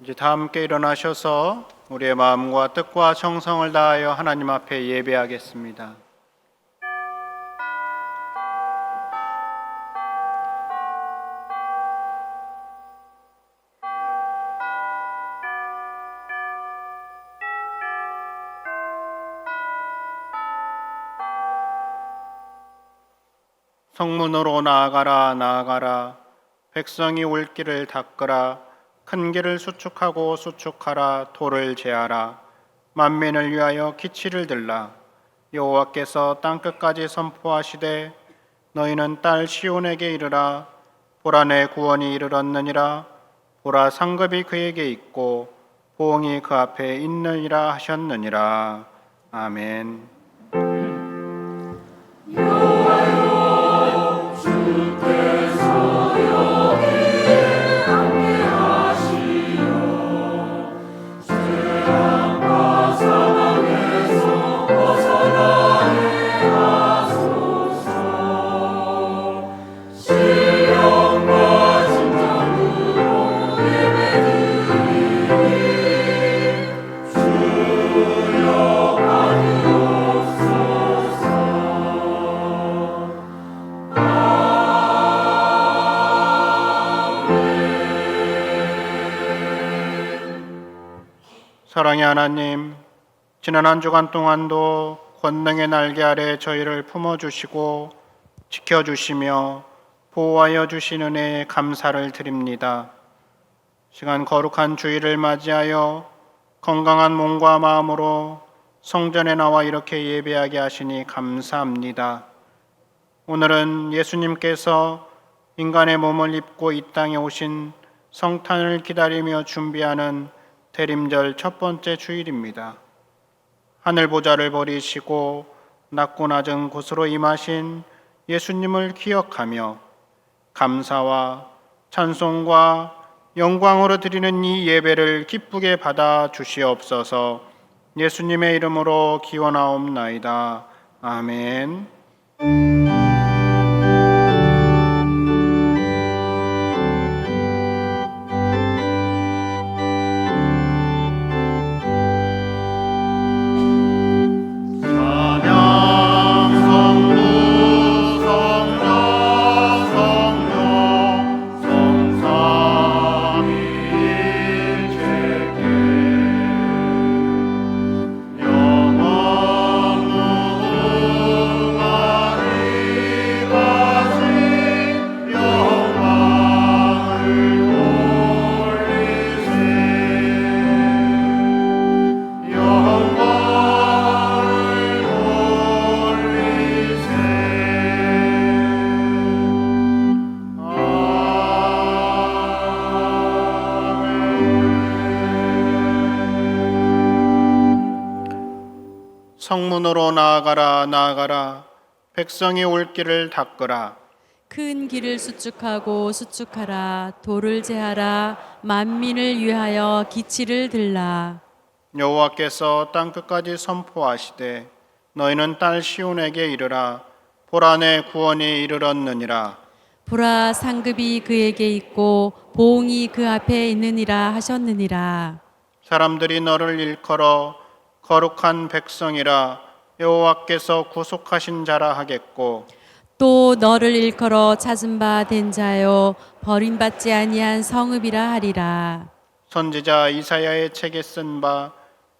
이제 다 함께 일어나셔서 우리의 마음과 뜻과 정성을 다하여 하나님 앞에 예배하겠습니다. 성문으로 나아가라 나아가라. 백성이 올 길을 닦으라. 큰 길을 수축하고 수축하라. 돌을 제하라. 만민을 위하여 기치를 들라. 여호와께서 땅끝까지 선포하시되 너희는 딸 시온에게 이르라. 보라 내 구원이 이르렀느니라. 보라 상급이 그에게 있고 보응이 그 앞에 있느니라 하셨느니라. 아멘. 사랑의 하나님, 지난 한 주간 동안도 권능의 날개 아래 저희를 품어주시고 지켜주시며 보호하여 주신 은혜에 감사를 드립니다. 시간 거룩한 주일을 맞이하여 건강한 몸과 마음으로 성전에 나와 이렇게 예배하게 하시니 감사합니다. 오늘은 예수님께서 인간의 몸을 입고 이 땅에 오신 성탄을 기다리며 준비하는 대림절 첫 번째 주일입니다. 하늘 보좌를 버리시고 낮고 낮은 곳으로 임하신 예수님을 기억하며 감사와 찬송과 영광으로 드리는 이 예배를 기쁘게 받아 주시옵소서. 예수님의 이름으로 기원하옵나이다. 아멘. 성문으로 나아가라 나아가라. 백성이 올 길을 닦으라. 큰 길을 수축하고 수축하라. 돌을 제하라. 만민을 위하여 기치를 들라. 여호와께서 땅끝까지 선포하시되 너희는 딸 시온에게 이르라. 보라 내 구원이 이르렀느니라. 보라 상급이 그에게 있고 보응이 그 앞에 있느니라 하셨느니라. 사람들이 너를 일컬어 거룩한 백성이라 여호와께서 구속하신 자라 하겠고 또 너를 일컬어 찾은 바 된 자요 버림받지 아니한 성읍이라 하리라. 선지자 이사야의 책에 쓴 바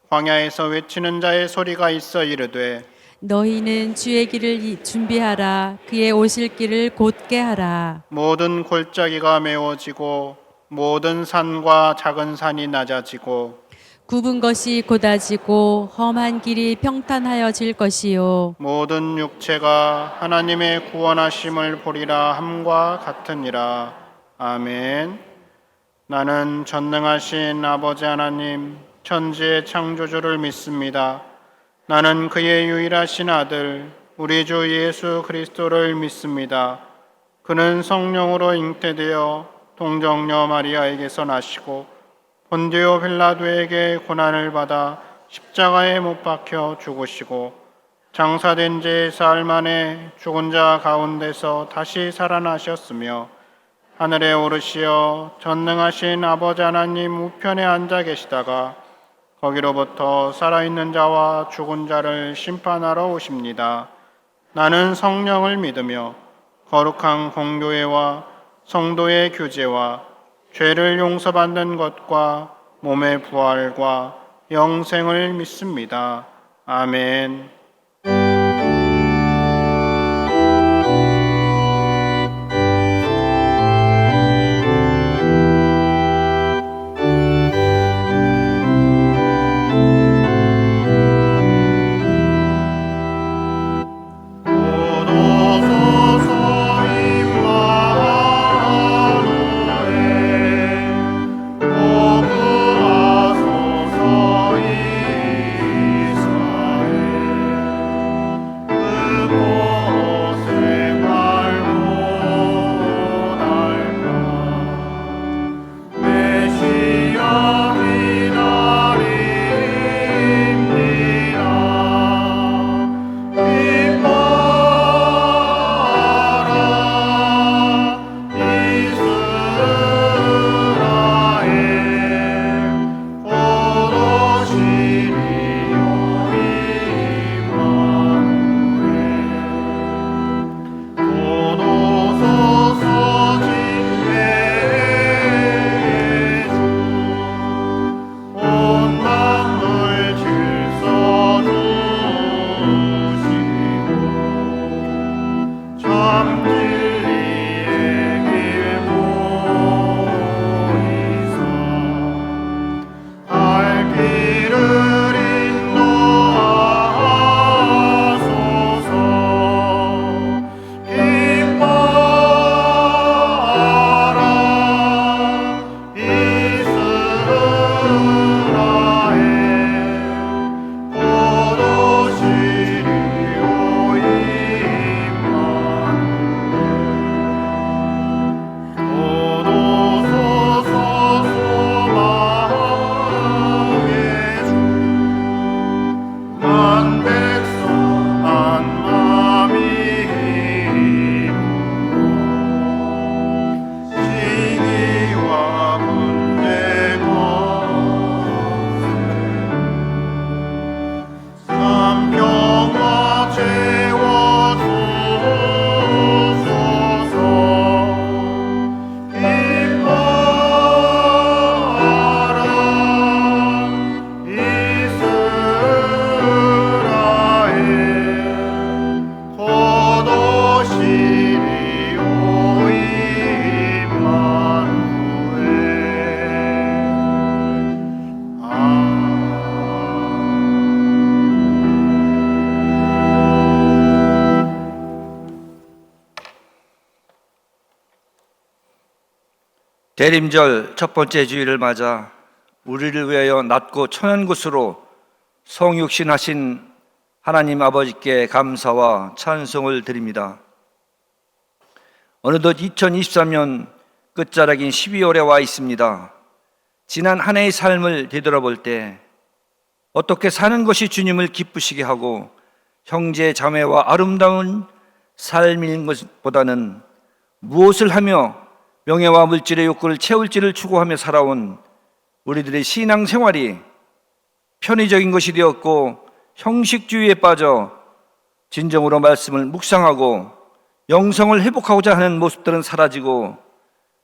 광야에서 외치는 자의 소리가 있어 이르되 너희는 주의 길을 준비하라. 그의 오실 길을 곧게 하라. 모든 골짜기가 메워지고 모든 산과 작은 산이 낮아지고 굽은 것이 곧아지고 험한 길이 평탄하여질 것이요 모든 육체가 하나님의 구원하심을 보리라 함과 같으니라. 아멘. 나는 전능하신 아버지 하나님 천지의 창조주를 믿습니다. 나는 그의 유일하신 아들 우리 주 예수 그리스도를 믿습니다. 그는 성령으로 잉태되어 동정녀 마리아에게서 나시고 본디오 빌라도에게 고난을 받아 십자가에 못 박혀 죽으시고 장사된 지 사흘 만에 죽은 자 가운데서 다시 살아나셨으며 하늘에 오르시어 전능하신 아버지 하나님 우편에 앉아 계시다가 거기로부터 살아있는 자와 죽은 자를 심판하러 오십니다. 나는 성령을 믿으며 거룩한 공교회와 성도의 교제와 죄를 용서받는 것과 몸의 부활과 영생을 믿습니다. 아멘. 대림절 첫 번째 주일을 맞아 우리를 위하여 낮고 천한 곳으로 성육신하신 하나님 아버지께 감사와 찬송을 드립니다. 어느덧 2023년 끝자락인 12월에 와 있습니다. 지난 한 해의 삶을 되돌아볼 때 어떻게 사는 것이 주님을 기쁘시게 하고 형제 자매와 아름다운 삶인 것보다는 무엇을 하며 명예와 물질의 욕구를 채울지를 추구하며 살아온 우리들의 신앙생활이 편의적인 것이 되었고 형식주의에 빠져 진정으로 말씀을 묵상하고 영성을 회복하고자 하는 모습들은 사라지고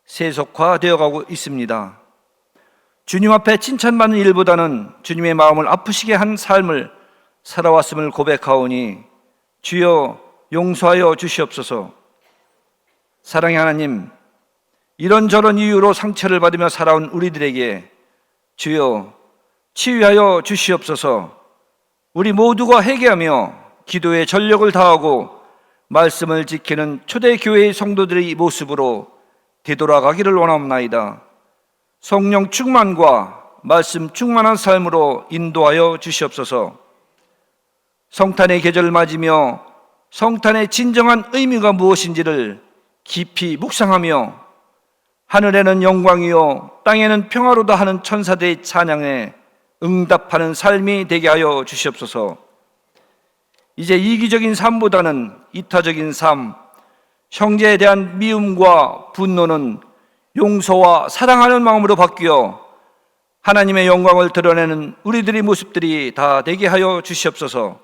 세속화되어 가고 있습니다. 주님 앞에 칭찬받는 일보다는 주님의 마음을 아프시게 한 삶을 살아왔음을 고백하오니 주여 용서하여 주시옵소서. 사랑의 하나님, 이런저런 이유로 상처를 받으며 살아온 우리들에게 주여 치유하여 주시옵소서. 우리 모두가 회개하며 기도에 전력을 다하고 말씀을 지키는 초대교회의 성도들의 모습으로 되돌아가기를 원하옵나이다. 성령 충만과 말씀 충만한 삶으로 인도하여 주시옵소서. 성탄의 계절을 맞으며 성탄의 진정한 의미가 무엇인지를 깊이 묵상하며 하늘에는 영광이요 땅에는 평화로다 하는 천사들의 찬양에 응답하는 삶이 되게 하여 주시옵소서. 이제 이기적인 삶보다는 이타적인 삶, 형제에 대한 미움과 분노는 용서와 사랑하는 마음으로 바뀌어 하나님의 영광을 드러내는 우리들의 모습들이 다 되게 하여 주시옵소서.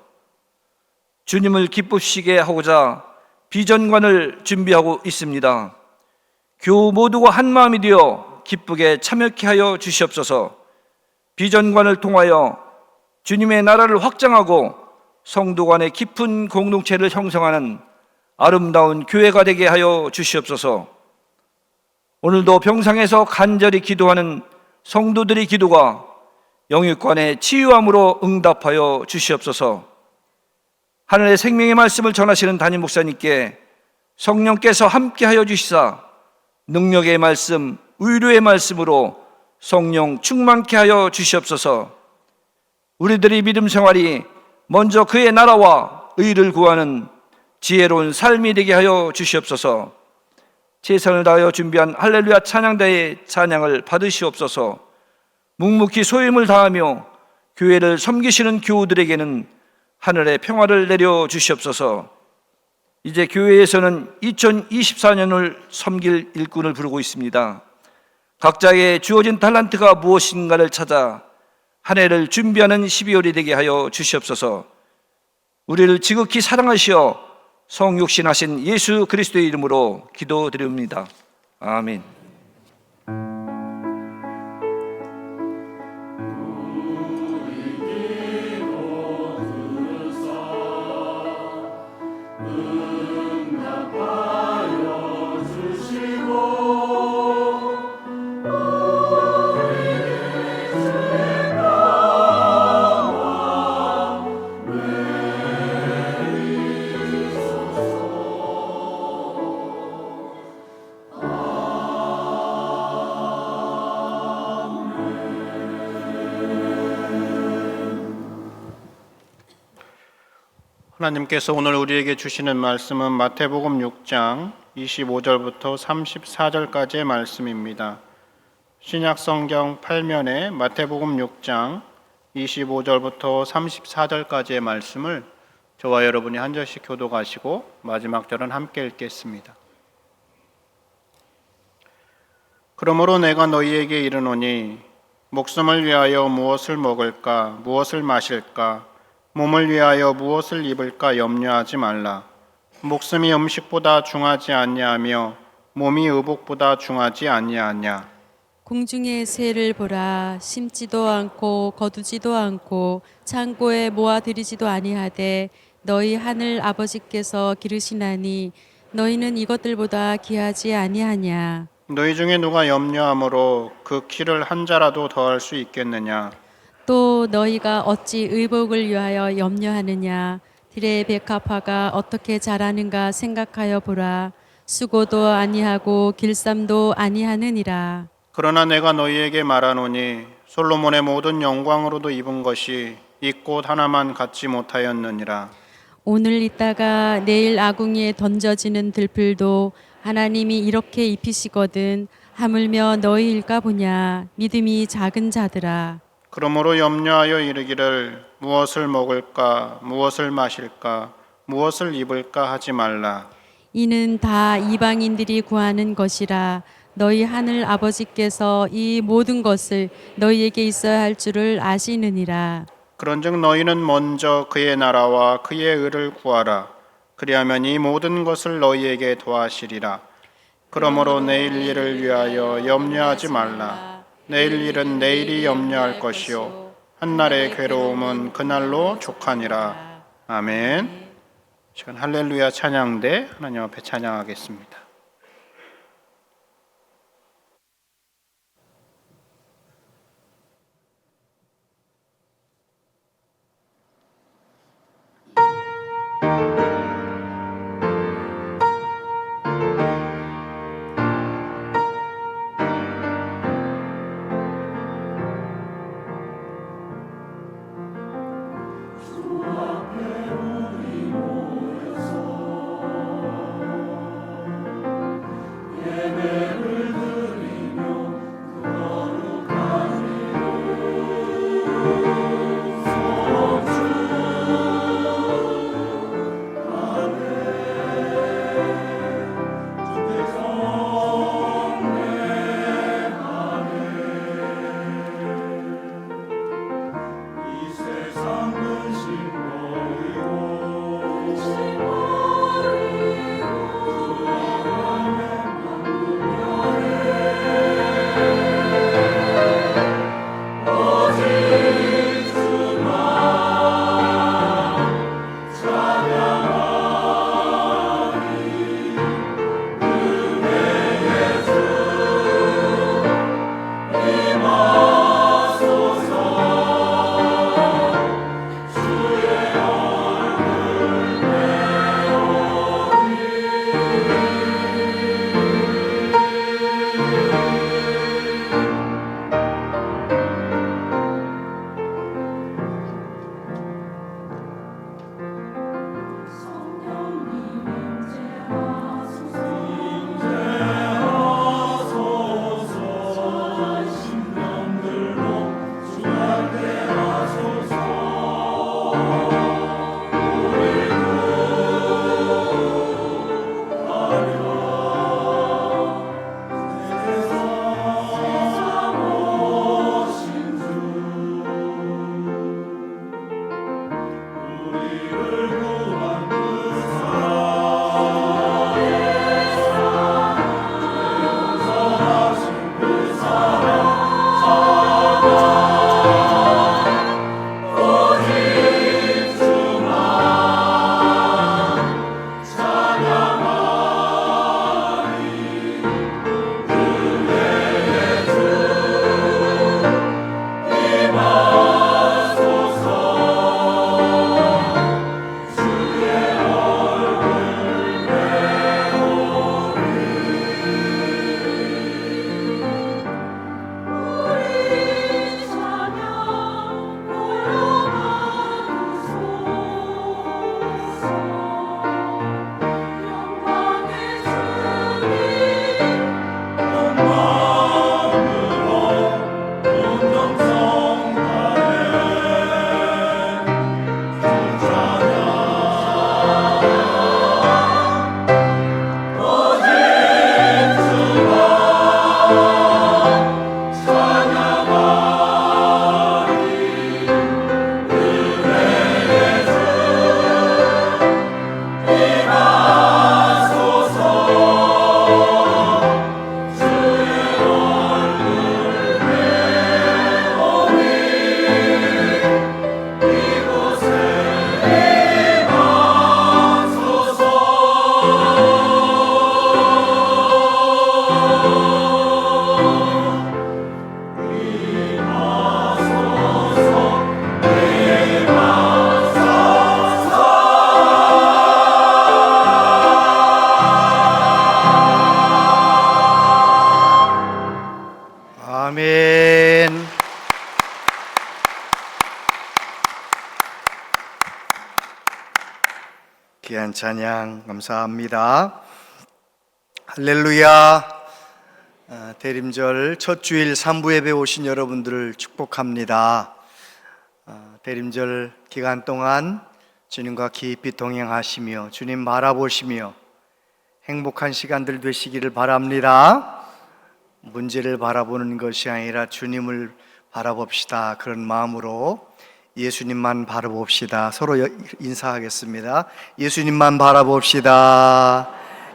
주님을 기쁘시게 하고자 비전관을 준비하고 있습니다. 교우 모두가 한 마음이 되어 기쁘게 참여케 하여 주시옵소서. 비전관을 통하여 주님의 나라를 확장하고 성도 간의 깊은 공동체를 형성하는 아름다운 교회가 되게 하여 주시옵소서. 오늘도 병상에서 간절히 기도하는 성도들의 기도가 영육간의 치유함으로 응답하여 주시옵소서. 하늘의 생명의 말씀을 전하시는 담임 목사님께 성령께서 함께하여 주시사 능력의 말씀, 의료의 말씀으로 성령 충만케 하여 주시옵소서. 우리들의 믿음 생활이 먼저 그의 나라와 의를 구하는 지혜로운 삶이 되게 하여 주시옵소서. 최선을 다하여 준비한 할렐루야 찬양대의 찬양을 받으시옵소서. 묵묵히 소임을 다하며 교회를 섬기시는 교우들에게는 하늘의 평화를 내려 주시옵소서. 이제 교회에서는 2024년을 섬길 일꾼을 부르고 있습니다. 각자의 주어진 달란트가 무엇인가를 찾아 한 해를 준비하는 12월이 되게 하여 주시옵소서. 우리를 지극히 사랑하시어 성육신하신 예수 그리스도의 이름으로 기도드립니다. 아멘. 하나님께서 오늘 우리에게 주시는 말씀은 마태복음 6장 25절부터 34절까지의 말씀입니다. 신약 성경 8면에 마태복음 6장 25절부터 34절까지의 말씀을 저와 여러분이 한 절씩 교독하시고 마지막 절은 함께 읽겠습니다. 그러므로 내가 너희에게 이르노니 목숨을 위하여 무엇을 먹을까 무엇을 마실까 몸을 위하여 무엇을 입을까 염려하지 말라. 목숨이 음식보다 중하지 아니하며 몸이 의복보다 중하지 아니하냐. 공중의 새를 보라. 심지도 않고 거두지도 않고 창고에 모아들이지도 아니하되 너희 하늘 아버지께서 기르시나니 너희는 이것들보다 귀하지 아니하냐. 너희 중에 누가 염려함으로 그 키를 한 자라도 더할 수 있겠느냐. 또 너희가 어찌 의복을 위하여 염려하느냐. 들의 백합화가 어떻게 자라는가 생각하여 보라. 수고도 아니하고 길쌈도 아니하느니라. 그러나 내가 너희에게 말하노니 솔로몬의 모든 영광으로도 입은 것이 이 꽃 하나만 갖지 못하였느니라. 오늘 있다가 내일 아궁이에 던져지는 들풀도 하나님이 이렇게 입히시거든 하물며 너희일까 보냐. 믿음이 작은 자들아. 그러므로 염려하여 이르기를 무엇을 먹을까 무엇을 마실까 무엇을 입을까 하지 말라. 이는 다 이방인들이 구하는 것이라. 너희 하늘 아버지께서 이 모든 것을 너희에게 있어야 할 줄을 아시느니라. 그런즉 너희는 먼저 그의 나라와 그의 의를 구하라. 그리하면 이 모든 것을 너희에게 더하시리라. 그러므로 내일 일을 위하여 염려하지 말라. 내일 일은 내일이 염려할 것이요 한날의 괴로움은 그날로 족하니라. 아멘. 시간 할렐루야 찬양대 하나님 앞에 찬양하겠습니다. 아멘. 귀한 찬양 감사합니다. 할렐루야. 대림절 첫 주일 3부 예배 오신 여러분들을 축복합니다. 대림절 기간 동안 주님과 깊이 동행하시며 주님 바라보시며 행복한 시간들 되시기를 바랍니다. 문제를 바라보는 것이 아니라 주님을 바라봅시다. 그런 마음으로 예수님만 바라봅시다. 서로 인사하겠습니다. 예수님만 바라봅시다.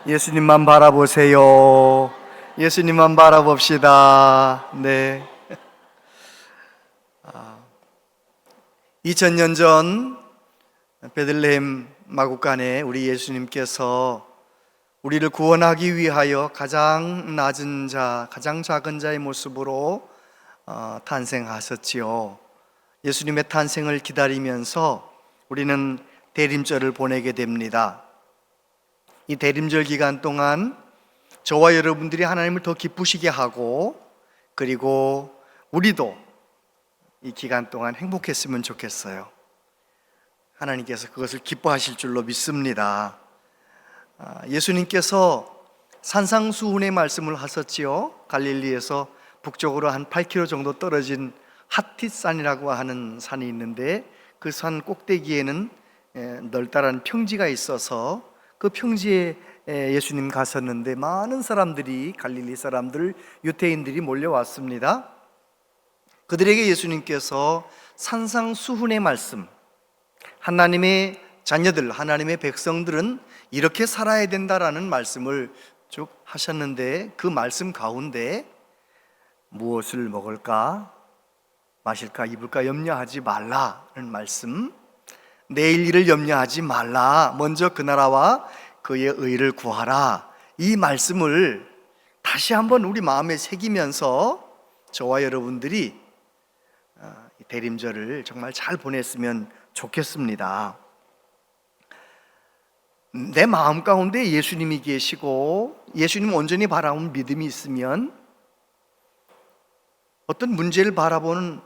예수님만 바라보세요. 예수님만 바라봅시다. 네. 2000년 전 베들레헴 마구간에 우리 예수님께서 우리를 구원하기 위하여 가장 낮은 자, 가장 작은 자의 모습으로 탄생하셨지요. 예수님의 탄생을 기다리면서 우리는 대림절을 보내게 됩니다. 이 대림절 기간 동안 저와 여러분들이 하나님을 더 기쁘시게 하고, 그리고 우리도 이 기간 동안 행복했으면 좋겠어요. 하나님께서 그것을 기뻐하실 줄로 믿습니다. 예수님께서 산상수훈의 말씀을 하셨지요. 갈릴리에서 북쪽으로 한 8km 정도 떨어진 핫티산이라고 하는 산이 있는데, 그 산 꼭대기에는 널따란 평지가 있어서 그 평지에 예수님 가셨는데 많은 사람들이, 갈릴리 사람들, 유대인들이 몰려왔습니다. 그들에게 예수님께서 산상수훈의 말씀, 하나님의 자녀들, 하나님의 백성들은 이렇게 살아야 된다라는 말씀을 쭉 하셨는데, 그 말씀 가운데 무엇을 먹을까, 마실까, 입을까 염려하지 말라는 말씀, 내일 일을 염려하지 말라, 먼저 그 나라와 그의 의를 구하라, 이 말씀을 다시 한번 우리 마음에 새기면서 저와 여러분들이 대림절을 정말 잘 보냈으면 좋겠습니다. 내 마음 가운데 예수님이 계시고 예수님 온전히 바라보는 믿음이 있으면 어떤 문제를 바라보는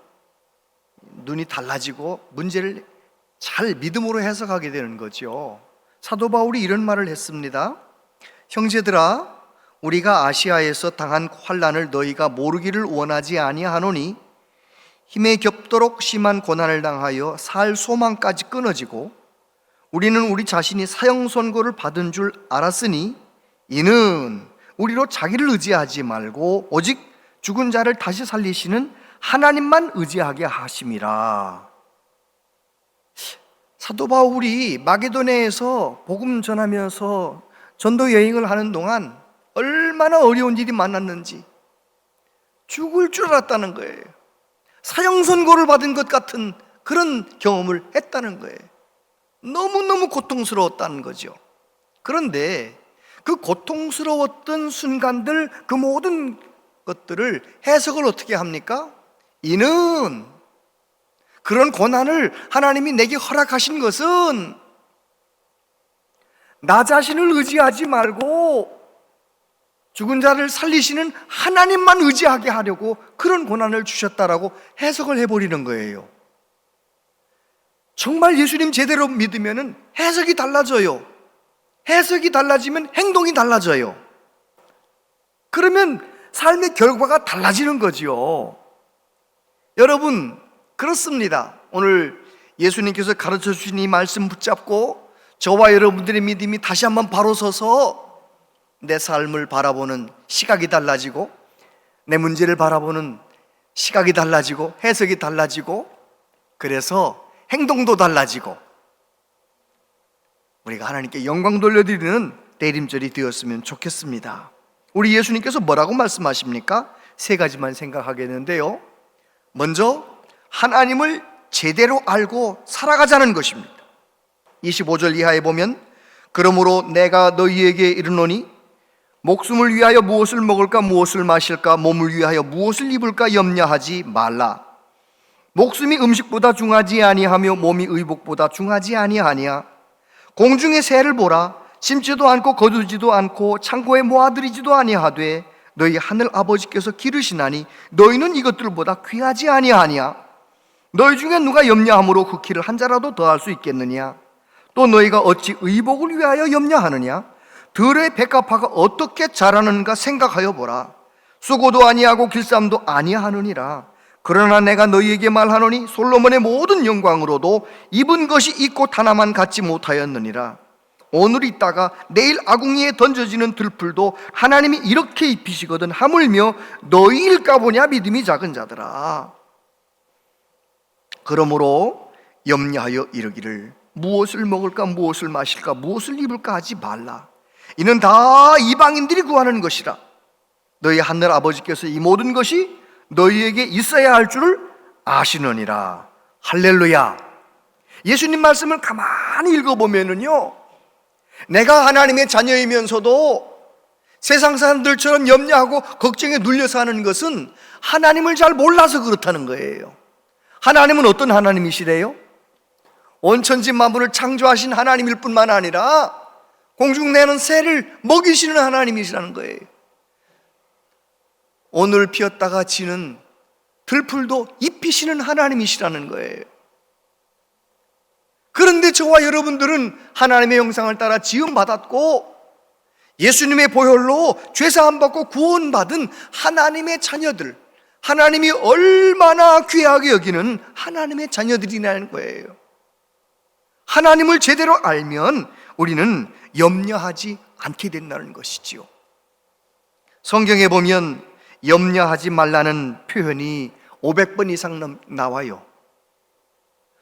눈이 달라지고 문제를 잘 믿음으로 해석하게 되는 거죠. 사도 바울이 이런 말을 했습니다. 형제들아, 우리가 아시아에서 당한 환난을 너희가 모르기를 원하지 아니하노니 힘에 겹도록 심한 고난을 당하여 살 소망까지 끊어지고 우리는 우리 자신이 사형 선고를 받은 줄 알았으니 이는 우리로 자기를 의지하지 말고 오직 죽은 자를 다시 살리시는 하나님만 의지하게 하심이라. 사도 바울이 마게도냐에서 복음 전하면서 전도 여행을 하는 동안 얼마나 어려운 일이 많았는지, 죽을 줄 알았다는 거예요. 사형 선고를 받은 것 같은 그런 경험을 했다는 거예요. 너무너무 고통스러웠다는 거죠. 그런데 그 고통스러웠던 순간들, 그 모든 것들을 해석을 어떻게 합니까? 이는, 그런 고난을 하나님이 내게 허락하신 것은 나 자신을 의지하지 말고 죽은 자를 살리시는 하나님만 의지하게 하려고 그런 고난을 주셨다라고 해석을 해버리는 거예요. 정말 예수님 제대로 믿으면 해석이 달라져요. 해석이 달라지면 행동이 달라져요. 그러면 삶의 결과가 달라지는 거죠. 여러분, 그렇습니다. 오늘 예수님께서 가르쳐 주신 이 말씀 붙잡고 저와 여러분들의 믿음이 다시 한번 바로 서서 내 삶을 바라보는 시각이 달라지고, 내 문제를 바라보는 시각이 달라지고, 해석이 달라지고, 그래서 행동도 달라지고 우리가 하나님께 영광 돌려드리는 대림절이 되었으면 좋겠습니다. 우리 예수님께서 뭐라고 말씀하십니까? 세 가지만 생각하겠는데요. 먼저 하나님을 제대로 알고 살아가자는 것입니다. 25절 이하에 보면 그러므로 내가 너희에게 이르노니 목숨을 위하여 무엇을 먹을까 무엇을 마실까 몸을 위하여 무엇을 입을까 염려하지 말라. 목숨이 음식보다 중하지 아니하며 몸이 의복보다 중하지 아니하냐. 공중의 새를 보라. 심지도 않고 거두지도 않고 창고에 모아들이지도 아니하되 너희 하늘 아버지께서 기르시나니 너희는 이것들보다 귀하지 아니하냐? 너희 중에 누가 염려함으로 그 키를 한 자라도 더할 수 있겠느냐? 또 너희가 어찌 의복을 위하여 염려하느냐? 들의 백합화가 어떻게 자라는가 생각하여 보라. 수고도 아니하고 길쌈도 아니하느니라. 그러나 내가 너희에게 말하노니 솔로몬의 모든 영광으로도 입은 것이 이 꽃 하나만 갖지 못하였느니라. 오늘 있다가 내일 아궁이에 던져지는 들풀도 하나님이 이렇게 입히시거든 하물며 너희일까 보냐 믿음이 작은 자들아. 그러므로 염려하여 이르기를 무엇을 먹을까 무엇을 마실까 무엇을 입을까 하지 말라. 이는 다 이방인들이 구하는 것이라. 너희 하늘 아버지께서 이 모든 것이 너희에게 있어야 할 줄을 아시느니라. 할렐루야. 예수님 말씀을 가만히 읽어보면은요, 내가 하나님의 자녀이면서도 세상 사람들처럼 염려하고 걱정에 눌려 사는 것은 하나님을 잘 몰라서 그렇다는 거예요. 하나님은 어떤 하나님이시래요? 온천지 만물을 창조하신 하나님일 뿐만 아니라 공중내는 새를 먹이시는 하나님이시라는 거예요. 오늘 피었다가 지는 들풀도 입히시는 하나님이시라는 거예요. 그런데 저와 여러분들은 하나님의 형상을 따라 지음받았고 예수님의 보혈로 죄사함 받고 구원받은 하나님의 자녀들, 하나님이 얼마나 귀하게 여기는 하나님의 자녀들이라는 거예요. 하나님을 제대로 알면 우리는 염려하지 않게 된다는 것이지요. 성경에 보면 염려하지 말라는 표현이 500번 이상 나와요.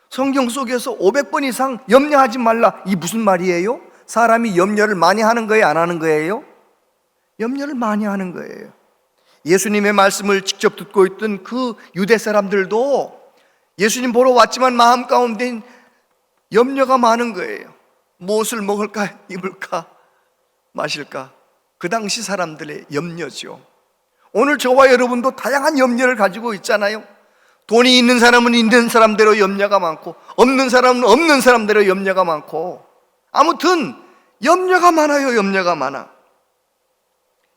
성경 속에서 500번 이상 염려하지 말라, 이 무슨 말이에요? 사람이 염려를 많이 하는 거예요, 안 하는 거예요? 염려를 많이 하는 거예요. 예수님의 말씀을 직접 듣고 있던 그 유대 사람들도 예수님 보러 왔지만 마음 가운데 염려가 많은 거예요. 무엇을 먹을까, 입을까, 마실까? 그 당시 사람들의 염려죠. 오늘 저와 여러분도 다양한 염려를 가지고 있잖아요. 돈이 있는 사람은 있는 사람대로 염려가 많고 없는 사람은 없는 사람대로 염려가 많고, 아무튼 염려가 많아요. 염려가 많아.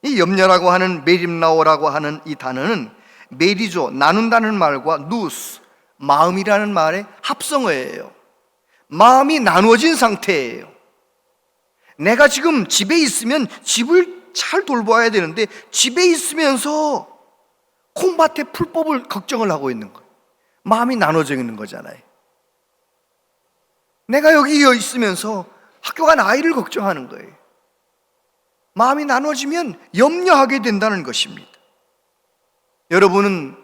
이 염려라고 하는 메림나오라고 하는 이 단어는 메리조, 나눈다는 말과 누스, 마음이라는 말의 합성어예요. 마음이 나누어진 상태예요. 내가 지금 집에 있으면 집을 잘 돌봐야 되는데 집에 있으면서 콩밭에 풀 뽑을 걱정을 하고 있는 거예요. 마음이 나눠져 있는 거잖아요. 내가 여기 있으면서 학교 간 아이를 걱정하는 거예요. 마음이 나눠지면 염려하게 된다는 것입니다. 여러분은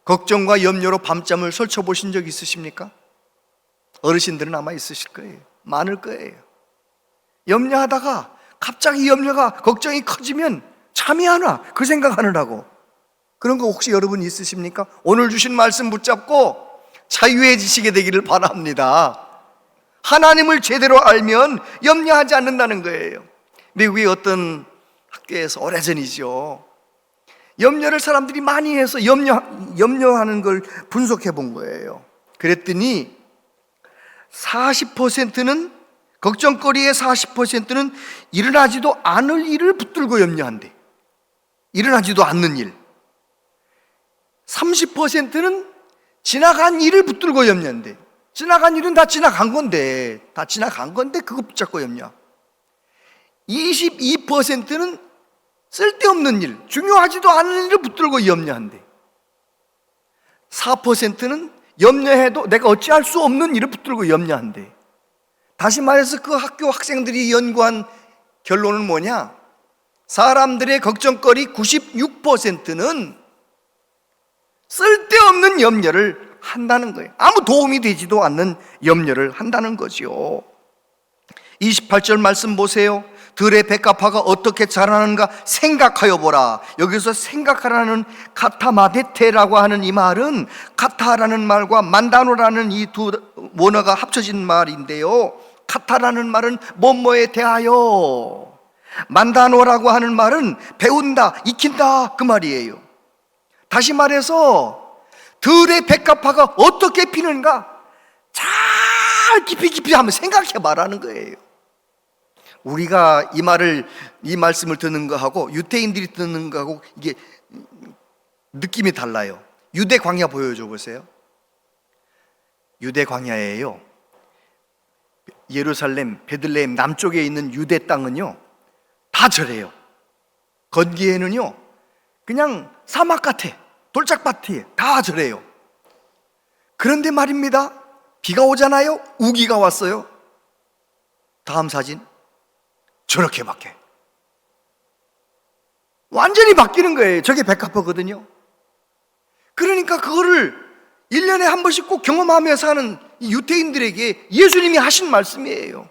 걱정과 염려로 밤잠을 설쳐보신 적 있으십니까? 어르신들은 아마 있으실 거예요. 많을 거예요. 염려하다가 갑자기 염려가, 걱정이 커지면 잠이 안 와. 그 생각하느라고. 그런 거 혹시 여러분 있으십니까? 오늘 주신 말씀 붙잡고 자유해지시게 되기를 바랍니다. 하나님을 제대로 알면 염려하지 않는다는 거예요. 미국의 어떤 학교에서 오래전이죠, 염려를 사람들이 많이 해서 염려하는 걸 분석해 본 거예요. 그랬더니 40%는, 걱정거리의 40%는 일어나지도 않을 일을 붙들고 염려한대. 일어나지도 않는 일. 30%는 지나간 일을 붙들고 염려한대. 지나간 일은 다 지나간 건데 그거 붙잡고 염려. 22%는 쓸데없는 일, 중요하지도 않은 일을 붙들고 염려한대. 4%는 염려해도 내가 어찌할 수 없는 일을 붙들고 염려한대. 다시 말해서 그 학교 학생들이 연구한 결론은 뭐냐? 사람들의 걱정거리 96%는 쓸데없는 염려를 한다는 거예요. 아무 도움이 되지도 않는 염려를 한다는 거죠. 28절 말씀 보세요. 들의 백합화가 어떻게 자라는가 생각하여 보라. 여기서 생각하라는 카타마데테라고 하는 이 말은 카타라는 말과 만다노라는 이 두 원어가 합쳐진 말인데요, 카타라는 말은 뭐뭐에 대하여, 만다노라고 하는 말은 배운다, 익힌다, 그 말이에요. 다시 말해서 들의 백합화가 어떻게 피는가 잘 깊이 한번 생각해 말하는 거예요. 우리가 이 말씀을 듣는 거하고 유대인들이 듣는 거하고 이게 느낌이 달라요. 유대 광야 보여줘 보세요. 유대 광야에요, 예루살렘, 베들레헴 남쪽에 있는 유대 땅은요 다 절해요. 건기에는요 그냥 사막 같아, 돌짝밭이 다 절해요. 그런데 말입니다, 비가 오잖아요, 우기가 왔어요. 다음 사진, 저렇게 바뀌어요. 완전히 바뀌는 거예요. 저게 백합화거든요. 그러니까 그거를 1년에 한 번씩 꼭 경험하며 사는 이 유대인들에게 예수님이 하신 말씀이에요.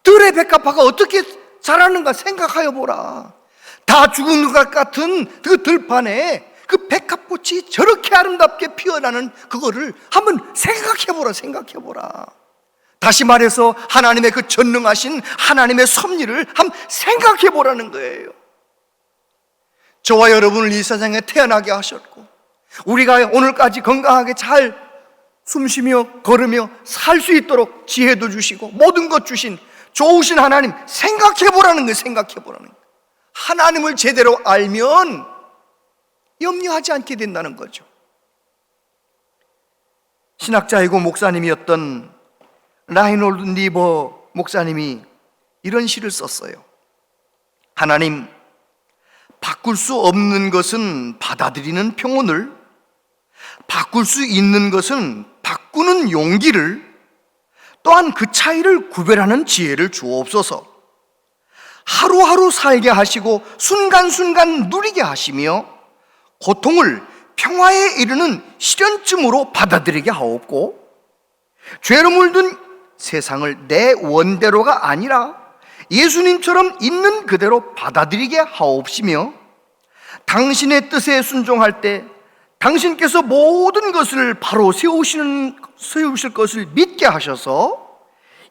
들의 백합화가 어떻게 자라는가 생각하여 보라. 다 죽은 것 같은 그 들판에 그 백합꽃이 저렇게 아름답게 피어나는 그거를 한번 생각해보라, 생각해보라. 다시 말해서 하나님의 그 전능하신 하나님의 섭리를 한번 생각해보라는 거예요. 저와 여러분을 이 세상에 태어나게 하셨고 우리가 오늘까지 건강하게 잘 숨쉬며 걸으며 살 수 있도록 지혜도 주시고 모든 것 주신 좋으신 하나님 생각해보라는 거예요. 생각해보라는 거예요. 하나님을 제대로 알면 염려하지 않게 된다는 거죠. 신학자이고 목사님이었던 라이놀드 니버 목사님이 이런 시를 썼어요. 하나님, 바꿀 수 없는 것은 받아들이는 평온을, 바꿀 수 있는 것은 바꾸는 용기를, 또한 그 차이를 구별하는 지혜를 주옵소서. 하루하루 살게 하시고 순간순간 누리게 하시며 고통을 평화에 이르는 시련쯤으로 받아들이게 하옵고, 죄로 물든 세상을 내 원대로가 아니라 예수님처럼 있는 그대로 받아들이게 하옵시며, 당신의 뜻에 순종할 때 당신께서 모든 것을 바로 세우실 것을 믿게 하셔서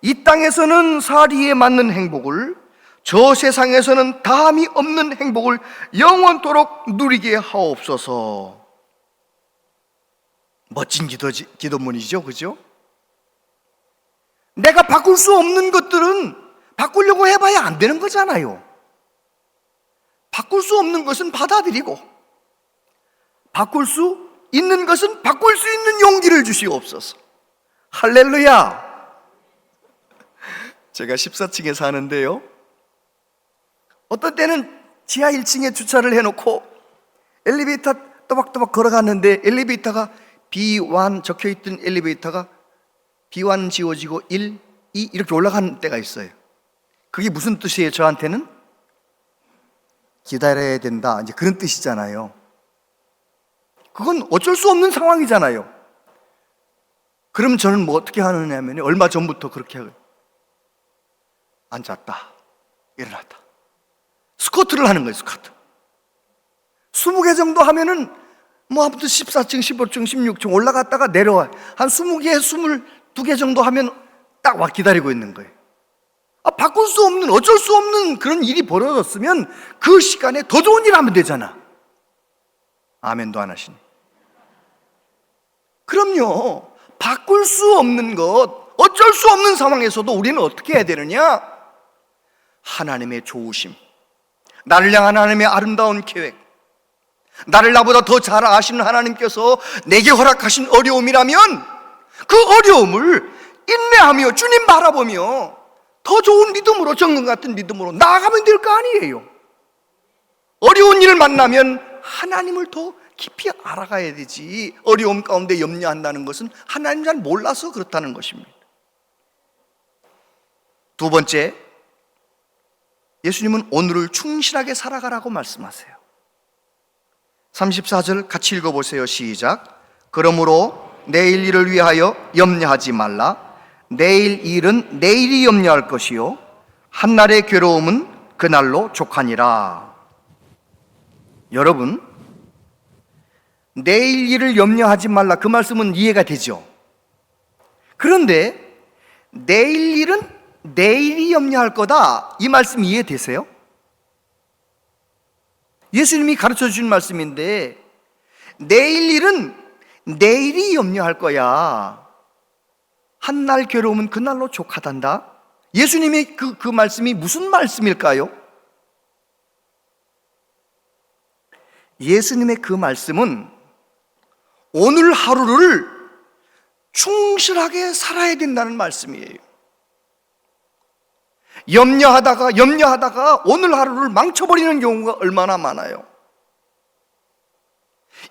이 땅에서는 사리에 맞는 행복을, 저 세상에서는 다함이 없는 행복을 영원토록 누리게 하옵소서. 멋진 기도문이죠, 그죠? 내가 바꿀 수 없는 것들은 바꾸려고 해봐야 안 되는 거잖아요. 바꿀 수 없는 것은 받아들이고, 바꿀 수 있는 것은 바꿀 수 있는 용기를 주시옵소서. 할렐루야. 제가 14층에 사는데요, 어떤 때는 지하 1층에 주차를 해놓고 엘리베이터 또박또박 걸어갔는데 엘리베이터가 B1 적혀있던 엘리베이터가 B1 지워지고 1, 2 이렇게 올라가는 때가 있어요. 그게 무슨 뜻이에요? 저한테는 기다려야 된다, 이제 그런 뜻이잖아요. 그건 어쩔 수 없는 상황이잖아요. 그럼 저는 뭐 어떻게 하느냐면 얼마 전부터 그렇게 해요. 앉았다 일어났다 스쿼트를 하는 거예요. 스쿼트 20개 정도 하면은 뭐 아무튼 14층, 15층, 16층 올라갔다가 내려와. 한 20개, 22개 정도 하면 딱 와 기다리고 있는 거예요. 바꿀 수 없는, 어쩔 수 없는 그런 일이 벌어졌으면 그 시간에 더 좋은 일 하면 되잖아. 아멘도 안 하시네. 그럼요, 바꿀 수 없는 것, 어쩔 수 없는 상황에서도 우리는 어떻게 해야 되느냐? 하나님의 좋으심, 나를 향한 하나님의 아름다운 계획, 나를 나보다 더 잘 아시는 하나님께서 내게 허락하신 어려움이라면 그 어려움을 인내하며 주님 바라보며 더 좋은 믿음으로, 정금 같은 믿음으로 나아가면 될 거 아니에요. 어려운 일을 만나면 하나님을 더 깊이 알아가야 되지, 어려움 가운데 염려한다는 것은 하나님 잘 몰라서 그렇다는 것입니다. 두 번째, 예수님은 오늘을 충실하게 살아가라고 말씀하세요. 34절 같이 읽어보세요. 시작. 그러므로 내일 일을 위하여 염려하지 말라. 내일 일은 내일이 염려할 것이요 한날의 괴로움은 그날로 족하니라. 여러분, 내일 일을 염려하지 말라, 그 말씀은 이해가 되죠. 그런데 내일 일은 내일이 염려할 거다, 이 말씀 이해되세요? 예수님이 가르쳐 주신 말씀인데 내일 일은 내일이 염려할 거야, 한날 괴로움은 그날로 족하단다, 예수님의 그 말씀이 무슨 말씀일까요? 예수님의 그 말씀은 오늘 하루를 충실하게 살아야 된다는 말씀이에요. 염려하다가 오늘 하루를 망쳐버리는 경우가 얼마나 많아요.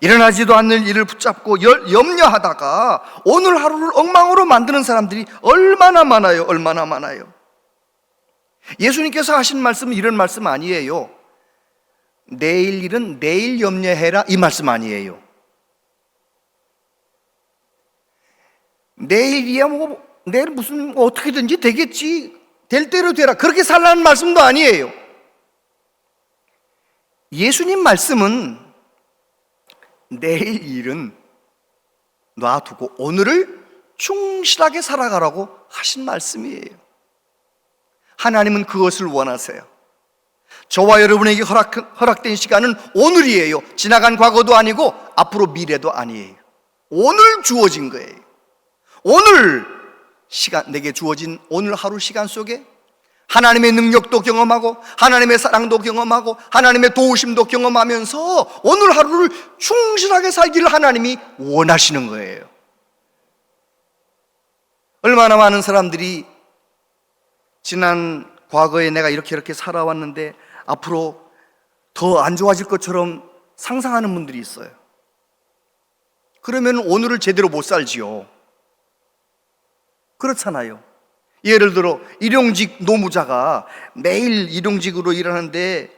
일어나지도 않는 일을 붙잡고 염려하다가 오늘 하루를 엉망으로 만드는 사람들이 얼마나 많아요. 예수님께서 하신 말씀은 이런 말씀 아니에요. 내일 일은 내일 염려해라, 이 말씀 아니에요. 내일이야 내일 무슨 어떻게든지 되겠지, 될 대로 되라, 그렇게 살라는 말씀도 아니에요. 예수님 말씀은 내일 일은 놔두고 오늘을 충실하게 살아가라고 하신 말씀이에요. 하나님은 그것을 원하세요. 저와 여러분에게 허락된 시간은 오늘이에요. 지나간 과거도 아니고 앞으로 미래도 아니에요. 오늘 주어진 거예요. 오늘 시간, 내게 주어진 오늘 하루 시간 속에 하나님의 능력도 경험하고 하나님의 사랑도 경험하고 하나님의 도우심도 경험하면서 오늘 하루를 충실하게 살기를 하나님이 원하시는 거예요. 얼마나 많은 사람들이 지난 과거에 내가 이렇게 살아왔는데 앞으로 더 안 좋아질 것처럼 상상하는 분들이 있어요. 그러면 오늘을 제대로 못 살지요. 그렇잖아요. 예를 들어 일용직 노무자가 매일 일용직으로 일하는데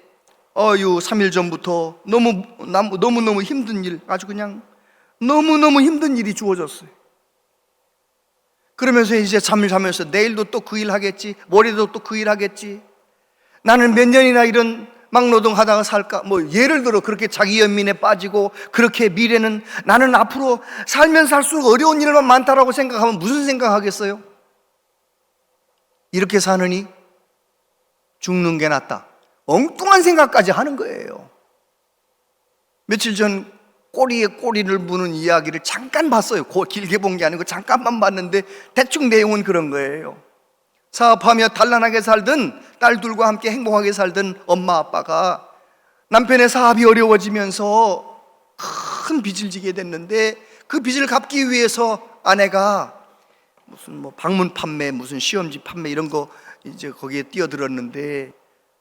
3일 전부터 너무너무 힘든 일, 아주 그냥 너무너무 힘든 일이 주어졌어요. 그러면서 이제 잠을 자면서 내일도 또 그 일 하겠지, 모레도 또 그 일 하겠지, 나는 몇 년이나 이런 막노동 하다가 살까, 예를 들어 그렇게 자기 연민에 빠지고, 그렇게 미래는 나는 앞으로 살면 살수록 어려운 일만 많다라고 생각하면 무슨 생각하겠어요? 이렇게 사느니 죽는 게 낫다, 엉뚱한 생각까지 하는 거예요. 며칠 전 꼬리에 꼬리를 무는 이야기를 잠깐 봤어요. 길게 본 게 아니고 잠깐만 봤는데 대충 내용은 그런 거예요. 사업하며 단란하게 살던 딸들과 함께 행복하게 살던 엄마 아빠가 남편의 사업이 어려워지면서 큰 빚을 지게 됐는데, 그 빚을 갚기 위해서 아내가 무슨 방문 판매, 무슨 시험지 판매 이런 거 이제 거기에 뛰어들었는데,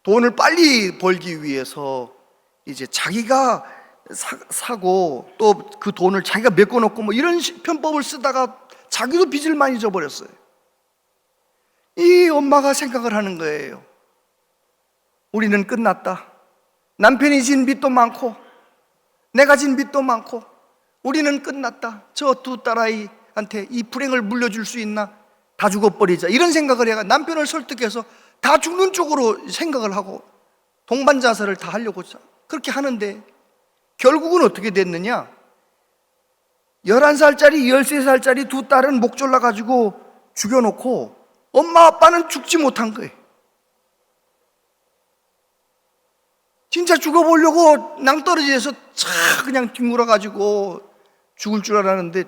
돈을 빨리 벌기 위해서 이제 자기가 사고 또 그 돈을 자기가 메꿔놓고 이런 편법을 쓰다가 자기도 빚을 많이 져버렸어요. 이 엄마가 생각을 하는 거예요. 우리는 끝났다. 남편이 진 빚도 많고 내가 진 빚도 많고 우리는 끝났다. 저 두 딸아이한테 이 불행을 물려줄 수 있나? 다 죽어버리자, 이런 생각을 해가 남편을 설득해서 다 죽는 쪽으로 생각을 하고 동반자살을 다 하려고 그렇게 하는데, 결국은 어떻게 됐느냐? 11살짜리 13살짜리 두 딸은 목 졸라가지고 죽여놓고 엄마 아빠는 죽지 못한 거예요. 진짜 죽어보려고 낭떠러지에서 그냥 뒹굴어가지고 죽을 줄 알았는데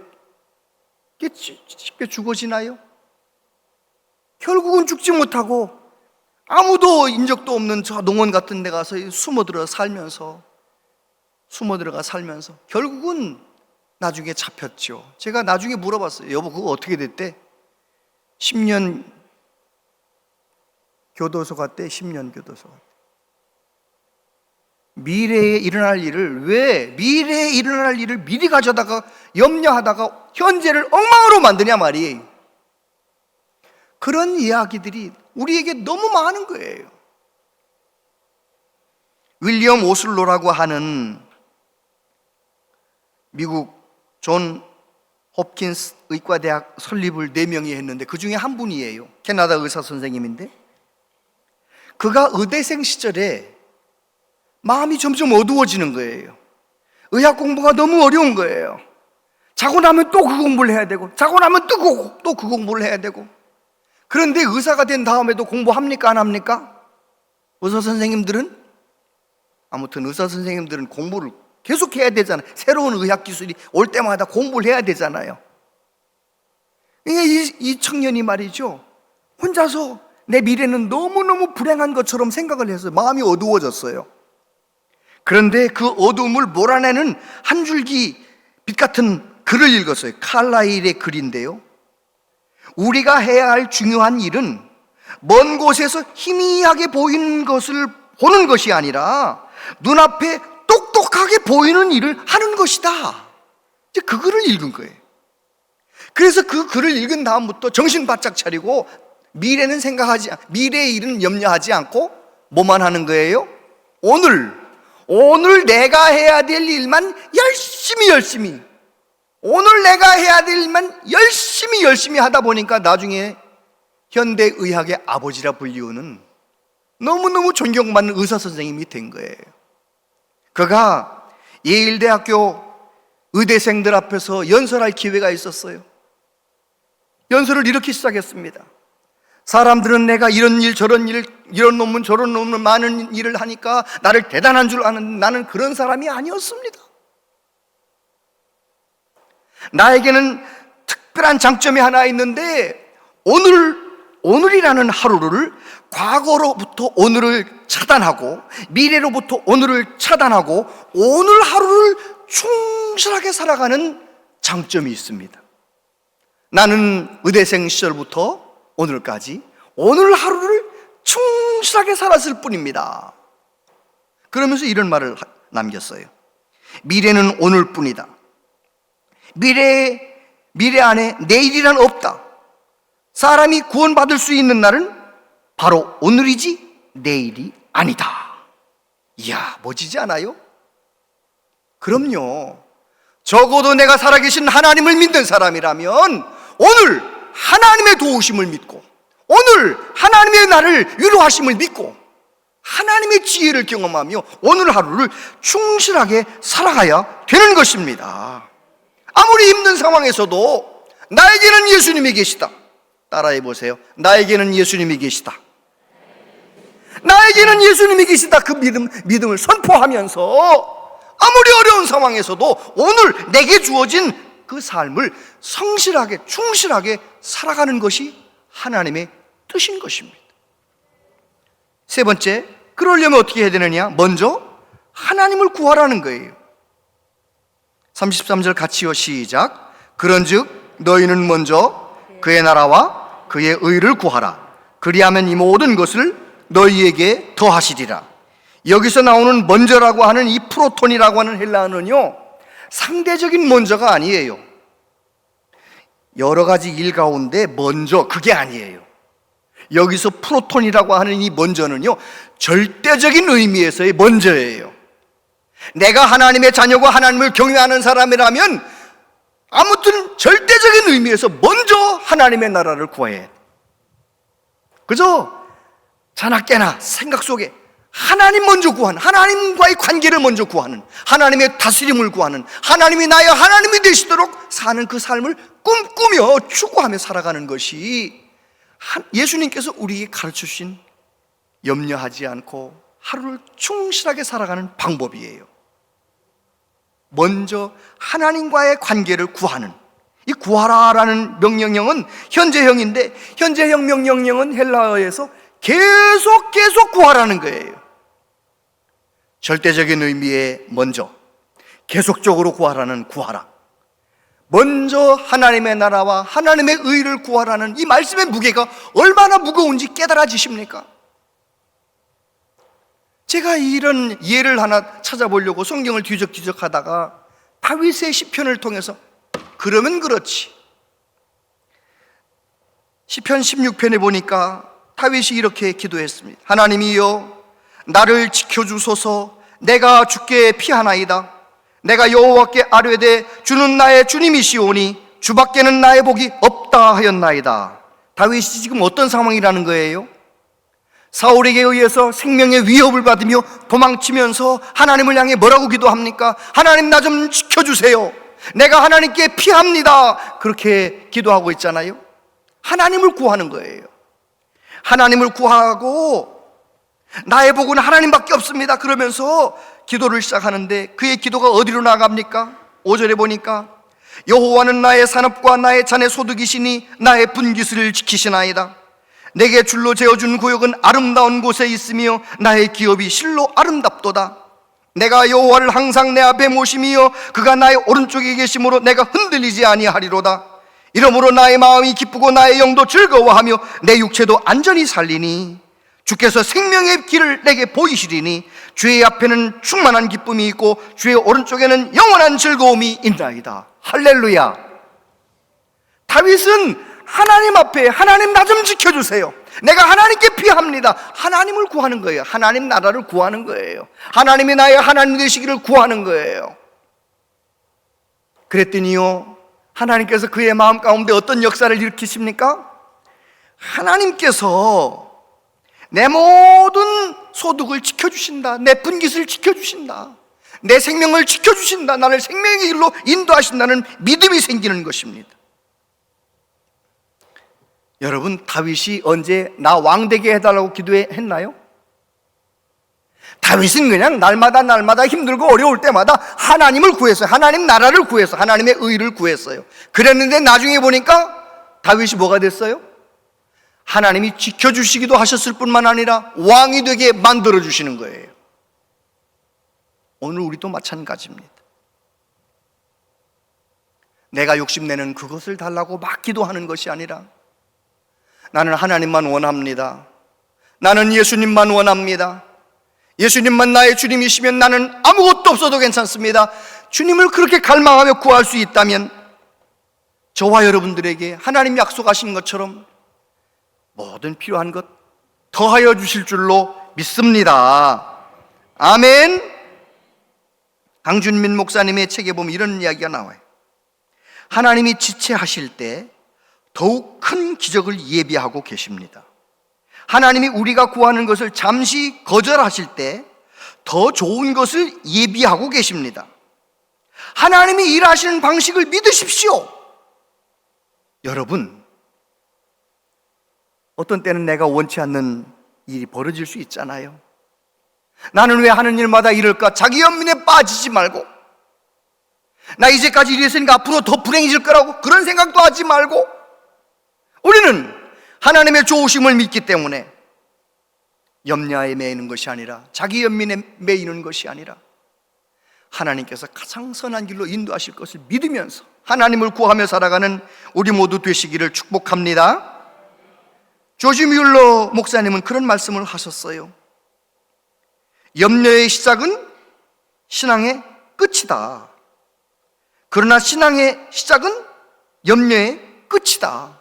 이게 쉽게 죽어지나요? 결국은 죽지 못하고 아무도 인적도 없는 저 농원 같은 데 가서 숨어들어가 살면서 결국은 나중에 잡혔죠. 제가 나중에 물어봤어요. 여보, 그거 어떻게 됐대? 10년 교도소 갔대. 10년 교도소 갔대. 미래에 일어날 일을 미리 가져다가 염려하다가 현재를 엉망으로 만드냐 말이에요. 그런 이야기들이 우리에게 너무 많은 거예요. 윌리엄 오슬로라고 하는 미국 존 홉킨스 의과대학 설립을 4명이 했는데 그 중에 한 분이에요. 캐나다 의사 선생님인데, 그가 의대생 시절에 마음이 점점 어두워지는 거예요. 의학 공부가 너무 어려운 거예요. 자고 나면 또 그 공부를 해야 되고, 자고 나면 또 그 공부를 해야 되고. 그런데 의사가 된 다음에도 공부합니까, 안 합니까? 의사 선생님들은? 아무튼 의사 선생님들은 공부를 계속 해야 되잖아요. 새로운 의학 기술이 올 때마다 공부를 해야 되잖아요. 이 청년이 말이죠, 혼자서 내 미래는 너무너무 불행한 것처럼 생각을 해서 마음이 어두워졌어요. 그런데 그 어두움을 몰아내는 한 줄기 빛 같은 글을 읽었어요. 칼라일의 글인데요, 우리가 해야 할 중요한 일은 먼 곳에서 희미하게 보이는 것을 보는 것이 아니라 눈앞에 똑똑하게 보이는 일을 하는 것이다. 이제 그 글을 읽은 거예요. 그래서 그 글을 읽은 다음부터 정신 바짝 차리고 미래의 일은 염려하지 않고 뭐만 하는 거예요? 오늘 내가 해야 될 일만 열심히 오늘 내가 해야 될 일만 열심히 하다 보니까 나중에 현대의학의 아버지라 불리우는 너무너무 존경받는 의사 선생님이 된 거예요. 그가 예일대학교 의대생들 앞에서 연설할 기회가 있었어요. 연설을 이렇게 시작했습니다. 사람들은 내가 이런 일 저런 일, 이런 논문 저런 논문 많은 일을 하니까 나를 대단한 줄 아는, 나는 그런 사람이 아니었습니다. 나에게는 특별한 장점이 하나 있는데 오늘이라는 하루를 과거로부터 오늘을 차단하고 미래로부터 오늘을 차단하고 오늘 하루를 충실하게 살아가는 장점이 있습니다. 나는 의대생 시절부터 오늘까지 오늘 하루를 충실하게 살았을 뿐입니다. 그러면서 이런 말을 남겼어요. 미래는 오늘뿐이다. 미래 안에 내일이란 없다. 사람이 구원받을 수 있는 날은 바로 오늘이지 내일이 아니다. 이야, 멋지지 않아요? 그럼요. 적어도 내가 살아계신 하나님을 믿는 사람이라면 오늘 하나님의 도우심을 믿고 오늘 하나님의 나를 위로하심을 믿고 하나님의 지혜를 경험하며 오늘 하루를 충실하게 살아가야 되는 것입니다. 아무리 힘든 상황에서도 나에게는 예수님이 계시다. 따라해 보세요. 나에게는 예수님이 계시다. 나에게는 예수님이 계시다. 그 믿음을 선포하면서 아무리 어려운 상황에서도 오늘 내게 주어진 그 삶을 성실하게 충실하게 살아가는 것이 하나님의 뜻인 것입니다. 세 번째, 그러려면 어떻게 해야 되느냐? 먼저 하나님을 구하라는 거예요. 33절 같이요, 시작. 그런즉 너희는 먼저 그의 나라와 그의 의를 구하라. 그리하면 이 모든 것을 너희에게 더하시리라. 여기서 나오는 먼저라고 하는 이 프로톤이라고 하는 헬라어는요, 상대적인 먼저가 아니에요. 여러 가지 일 가운데 먼저, 그게 아니에요. 여기서 프로톤이라고 하는 이 먼저는요, 절대적인 의미에서의 먼저예요. 내가 하나님의 자녀고 하나님을 경외하는 사람이라면 아무튼 절대적인 의미에서 먼저 하나님의 나라를 구해야 돼. 그저 자나깨나 생각 속에 하나님 먼저 구하는, 하나님과의 관계를 먼저 구하는, 하나님의 다스림을 구하는, 하나님이 나의 하나님이 되시도록 사는 그 삶을 꿈꾸며 추구하며 살아가는 것이 예수님께서 우리에게 가르쳐 주신 염려하지 않고 하루를 충실하게 살아가는 방법이에요. 먼저 하나님과의 관계를 구하는, 이 구하라라는 명령형은 현재형인데, 현재형 명령형은 헬라어에서 계속 구하라는 거예요. 절대적인 의미의 먼저, 계속적으로 구하라는 구하라. 먼저 하나님의 나라와 하나님의 의를 구하라는 이 말씀의 무게가 얼마나 무거운지 깨달아지십니까? 제가 이런 예를 하나 찾아보려고 성경을 뒤적뒤적 하다가 다윗의 시편을 통해서 그러면 그렇지, 시편 16편에 보니까 다윗이 이렇게 기도했습니다. 하나님이여 나를 지켜주소서. 내가 주께 피하나이다. 내가 여호와께 아뢰되 주는 나의 주님이시오니 주밖에는 나의 복이 없다 하였나이다. 다윗이 지금 어떤 상황이라는 거예요? 사울에게 의해서 생명의 위협을 받으며 도망치면서 하나님을 향해 뭐라고 기도합니까? 하나님 나 좀 지켜주세요. 내가 하나님께 피합니다. 그렇게 기도하고 있잖아요. 하나님을 구하는 거예요. 하나님을 구하고 나의 복은 하나님밖에 없습니다. 그러면서 기도를 시작하는데 그의 기도가 어디로 나갑니까? 5절에 보니까 여호와는 나의 산업과 나의 잔의 소득이시니 나의 분깃을 지키시나이다. 내게 줄로 재어준 구역은 아름다운 곳에 있으며 나의 기업이 실로 아름답도다. 내가 여호와를 항상 내 앞에 모심이여 그가 나의 오른쪽에 계심으로 내가 흔들리지 아니하리로다. 이러므로 나의 마음이 기쁘고 나의 영도 즐거워하며 내 육체도 안전히 살리니 주께서 생명의 길을 내게 보이시리니 주의 앞에는 충만한 기쁨이 있고 주의 오른쪽에는 영원한 즐거움이 있나이다. 할렐루야. 다윗은 하나님 앞에 하나님 나 좀 지켜주세요. 내가 하나님께 피합니다. 하나님을 구하는 거예요. 하나님 나라를 구하는 거예요. 하나님이 나의 하나님 되시기를 구하는 거예요. 그랬더니요, 하나님께서 그의 마음 가운데 어떤 역사를 일으키십니까? 하나님께서 내 모든 소득을 지켜주신다. 내 분깃을 지켜주신다. 내 생명을 지켜주신다. 나를 생명의 길로 인도하신다는 믿음이 생기는 것입니다. 여러분, 다윗이 언제 나 왕되게 해달라고 기도했나요? 다윗은 그냥 날마다 힘들고 어려울 때마다 하나님을 구했어요. 하나님 나라를 구해서 하나님의 의를 구했어요. 그랬는데 나중에 보니까 다윗이 뭐가 됐어요? 하나님이 지켜주시기도 하셨을 뿐만 아니라 왕이 되게 만들어주시는 거예요. 오늘 우리도 마찬가지입니다. 내가 욕심내는 그것을 달라고 막 기도하는 것이 아니라 나는 하나님만 원합니다. 나는 예수님만 원합니다. 예수님만 나의 주님이시면 나는 아무것도 없어도 괜찮습니다. 주님을 그렇게 갈망하며 구할 수 있다면 저와 여러분들에게 하나님 약속하신 것처럼 모든 필요한 것 더하여 주실 줄로 믿습니다. 아멘. 강준민 목사님의 책에 보면 이런 이야기가 나와요. 하나님이 지체하실 때 더욱 큰 기적을 예비하고 계십니다. 하나님이 우리가 구하는 것을 잠시 거절하실 때 더 좋은 것을 예비하고 계십니다. 하나님이 일하시는 방식을 믿으십시오. 여러분, 어떤 때는 내가 원치 않는 일이 벌어질 수 있잖아요. 나는 왜 하는 일마다 이럴까? 자기 연민에 빠지지 말고, 나 이제까지 이랬으니까 앞으로 더 불행해질 거라고 그런 생각도 하지 말고, 우리는 하나님의 좋으심을 믿기 때문에 염려에 매이는 것이 아니라, 자기 연민에 매이는 것이 아니라 하나님께서 가장 선한 길로 인도하실 것을 믿으면서 하나님을 구하며 살아가는 우리 모두 되시기를 축복합니다. 조지 뮬러 목사님은 그런 말씀을 하셨어요. 염려의 시작은 신앙의 끝이다. 그러나 신앙의 시작은 염려의 끝이다.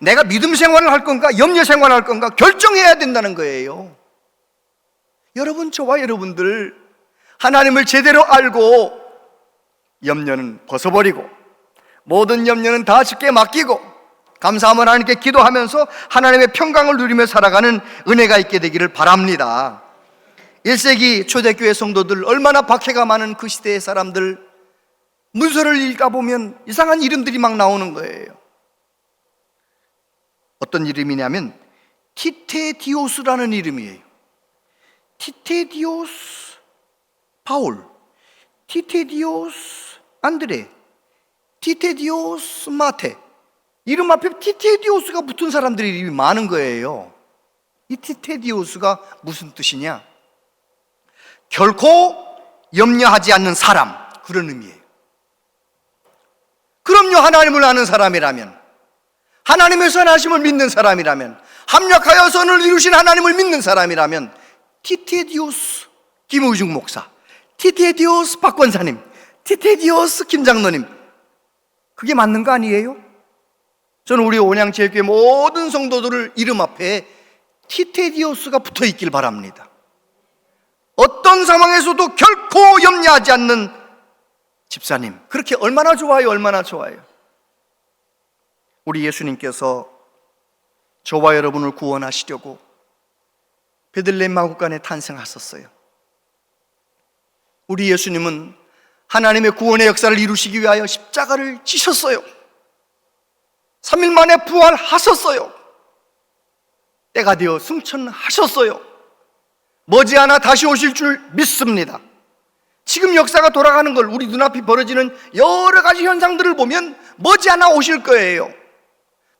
내가 믿음 생활을 할 건가, 염려 생활을 할 건가 결정해야 된다는 거예요. 여러분, 저와 여러분들 하나님을 제대로 알고 염려는 벗어버리고 모든 염려는 다 주께 맡기고 감사함을 하나님께 기도하면서 하나님의 평강을 누리며 살아가는 은혜가 있게 되기를 바랍니다. 1세기 초대교회 성도들, 얼마나 박해가 많은 그 시대의 사람들, 문서를 읽어보면 이상한 이름들이 막 나오는 거예요. 어떤 이름이냐면 티테디오스라는 이름이에요. 티테디오스 바울, 티테디오스 안드레, 티테디오스 마테, 이름 앞에 티테디오스가 붙은 사람들의 이름이 많은 거예요. 이 티테디오스가 무슨 뜻이냐? 결코 염려하지 않는 사람, 그런 의미예요. 그럼요, 하나님을 아는 사람이라면, 하나님의 선하심을 믿는 사람이라면, 합력하여 선을 이루신 하나님을 믿는 사람이라면, 티테디오스 김우중 목사, 티테디오스 박 권사님, 티테디오스 김장로님, 그게 맞는 거 아니에요? 저는 우리 온양제일교회 모든 성도들을 이름 앞에 티테디오스가 붙어 있길 바랍니다. 어떤 상황에서도 결코 염려하지 않는 집사님, 그렇게 얼마나 좋아요, 얼마나 좋아요. 우리 예수님께서 저와 여러분을 구원하시려고 베들레헴 마구간에 탄생하셨어요. 우리 예수님은 하나님의 구원의 역사를 이루시기 위하여 십자가를 지셨어요. 3일 만에 부활하셨어요. 때가 되어 승천하셨어요. 머지않아 다시 오실 줄 믿습니다. 지금 역사가 돌아가는 걸, 우리 눈앞이 벌어지는 여러 가지 현상들을 보면 머지않아 오실 거예요.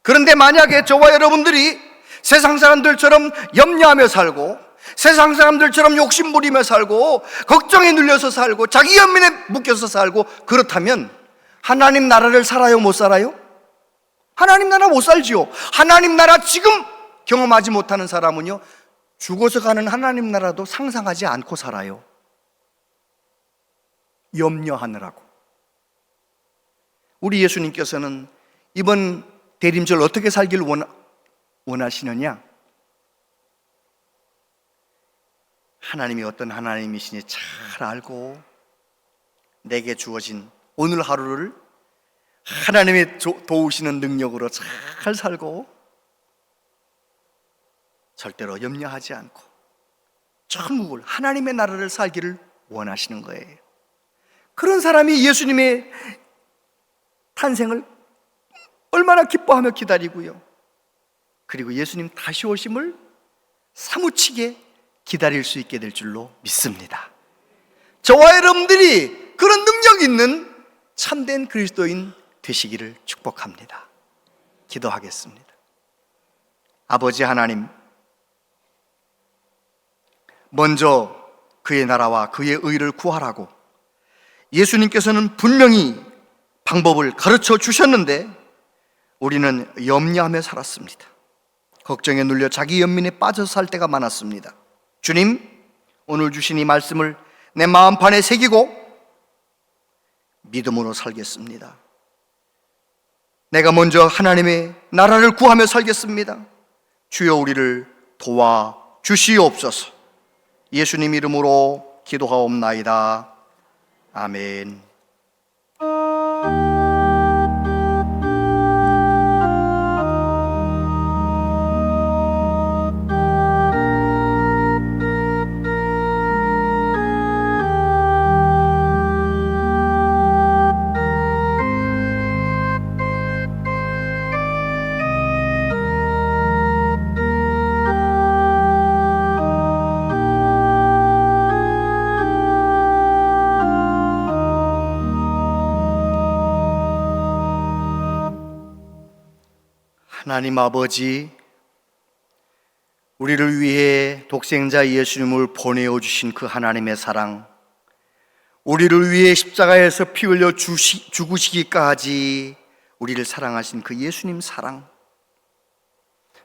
그런데 만약에 저와 여러분들이 세상 사람들처럼 염려하며 살고, 세상 사람들처럼 욕심부리며 살고, 걱정에 눌려서 살고, 자기 연민에 묶여서 살고, 그렇다면 하나님 나라를 살아요, 못 살아요? 하나님 나라 못 살지요. 하나님 나라 지금 경험하지 못하는 사람은요, 죽어서 가는 하나님 나라도 상상하지 않고 살아요. 염려하느라고. 우리 예수님께서는 이번 대림절 어떻게 살길 원하시느냐? 하나님이 어떤 하나님이시니 잘 알고 내게 주어진 오늘 하루를 하나님의 도우시는 능력으로 잘 살고 절대로 염려하지 않고 천국을, 하나님의 나라를 살기를 원하시는 거예요. 그런 사람이 예수님의 탄생을 얼마나 기뻐하며 기다리고요, 그리고 예수님 다시 오심을 사무치게 기다릴 수 있게 될 줄로 믿습니다. 저와 여러분들이 그런 능력 있는 참된 그리스도인 되시기를 축복합니다. 기도하겠습니다. 아버지 하나님, 먼저 그의 나라와 그의 의를 구하라고 예수님께서는 분명히 방법을 가르쳐 주셨는데 우리는 염려하며 살았습니다. 걱정에 눌려 자기 연민에 빠져서 살 때가 많았습니다. 주님, 오늘 주신 이 말씀을 내 마음판에 새기고 믿음으로 살겠습니다. 내가 먼저 하나님의 나라를 구하며 살겠습니다. 주여 우리를 도와주시옵소서. 예수님 이름으로 기도하옵나이다. 아멘. 하나님 아버지, 우리를 위해 독생자 예수님을 보내어 주신 그 하나님의 사랑, 우리를 위해 십자가에서 피 흘려 죽으시기까지 우리를 사랑하신 그 예수님 사랑,